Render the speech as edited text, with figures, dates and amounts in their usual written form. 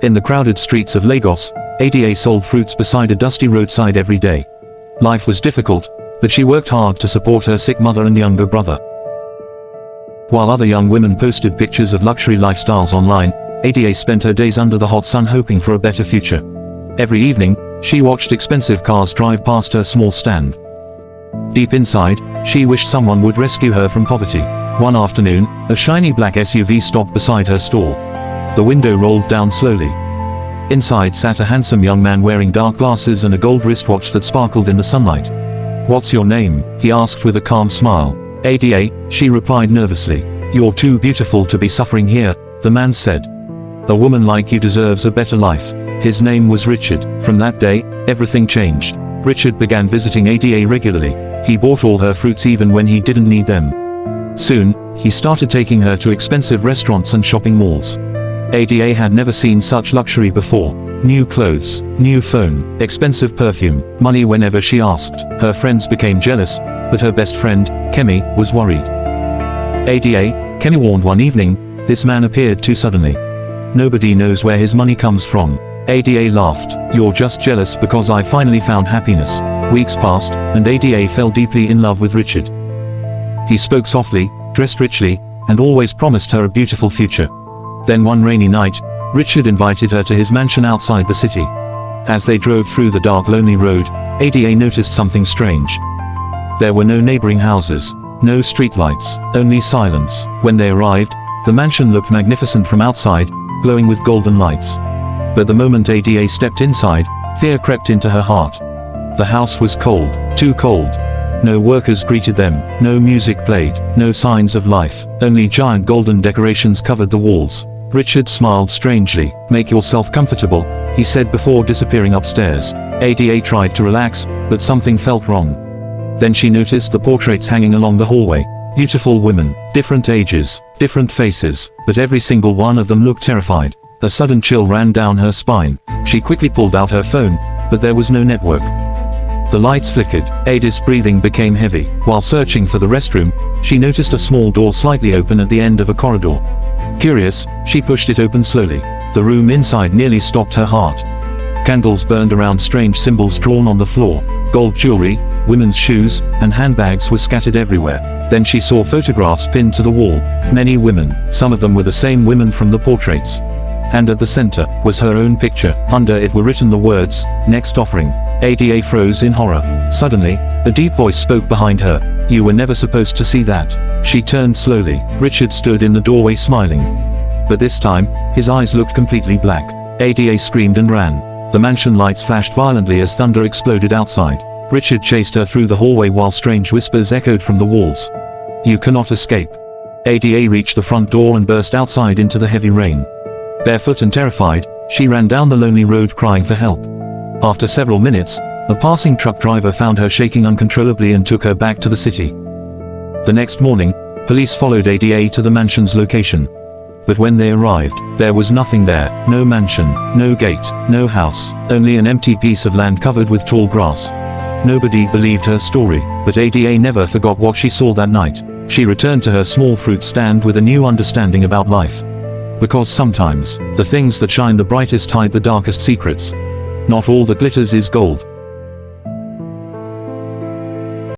In the crowded streets of Lagos, Ada sold fruits beside a dusty roadside every day. Life was difficult, but she worked hard to support her sick mother and younger brother. While other young women posted pictures of luxury lifestyles online, Ada spent her days under the hot sun hoping for a better future. Every evening, she watched expensive cars drive past her small stand. Deep inside, she wished someone would rescue her from poverty. One afternoon, a shiny black SUV stopped beside her store. The window rolled down slowly. Inside sat a handsome young man wearing dark glasses and a gold wristwatch that sparkled in the sunlight. "What's your name?" he asked with a calm smile. "Ada," she replied nervously. "You're too beautiful to be suffering here," the man said. "A woman like you deserves a better life." His name was Richard. From that day, everything changed. Richard began visiting Ada regularly. He bought all her fruits even when he didn't need them. Soon, he started taking her to expensive restaurants and shopping malls. Ada had never seen such luxury before. New clothes, new phone, expensive perfume, money whenever she asked. Her friends became jealous, but her best friend, Kemi, was worried. "Ada," Kemi warned one evening, "this man appeared too suddenly. Nobody knows where his money comes from." Ada laughed. "You're just jealous because I finally found happiness." Weeks passed, and Ada fell deeply in love with Richard. He spoke softly, dressed richly, and always promised her a beautiful future. Then one rainy night, Richard invited her to his mansion outside the city. As they drove through the dark, lonely road, Ada noticed something strange. There were no neighboring houses, no streetlights, only silence. When they arrived, the mansion looked magnificent from outside, glowing with golden lights. But the moment Ada stepped inside, fear crept into her heart. The house was cold, too cold. No workers greeted them, no music played, no signs of life, only giant golden decorations covered the walls. Richard smiled strangely. "Make yourself comfortable," he said before disappearing upstairs. Ada tried to relax, but something felt wrong. Then she noticed the portraits hanging along the hallway. Beautiful women, different ages, different faces, but every single one of them looked terrified. A sudden chill ran down her spine. She quickly pulled out her phone, but there was no network. The lights flickered. Ada's breathing became heavy. While searching for the restroom, she noticed a small door slightly open at the end of a corridor. Curious, she pushed it open slowly. The room inside nearly stopped her heart. Candles burned around strange symbols drawn on the floor. Gold jewelry, women's shoes, and handbags were scattered everywhere. Then she saw photographs pinned to the wall. Many women, some of them were the same women from the portraits. And at the center was her own picture. Under it were written the words, "Next offering." Ada froze in horror. Suddenly, a deep voice spoke behind her. "You were never supposed to see that." She turned slowly. Richard stood in the doorway smiling. But this time, his eyes looked completely black. Ada screamed and ran. The mansion lights flashed violently as thunder exploded outside. Richard chased her through the hallway while strange whispers echoed from the walls. "You cannot escape." Ada reached the front door and burst outside into the heavy rain. Barefoot and terrified, she ran down the lonely road crying for help. After several minutes, a passing truck driver found her shaking uncontrollably and took her back to the city. The next morning, police followed Ada to the mansion's location. But when they arrived, there was nothing there. No mansion, no gate, no house, only an empty piece of land covered with tall grass. Nobody believed her story, but Ada never forgot what she saw that night. She returned to her small fruit stand with a new understanding about life. Because sometimes, the things that shine the brightest hide the darkest secrets. Not all that glitters is gold.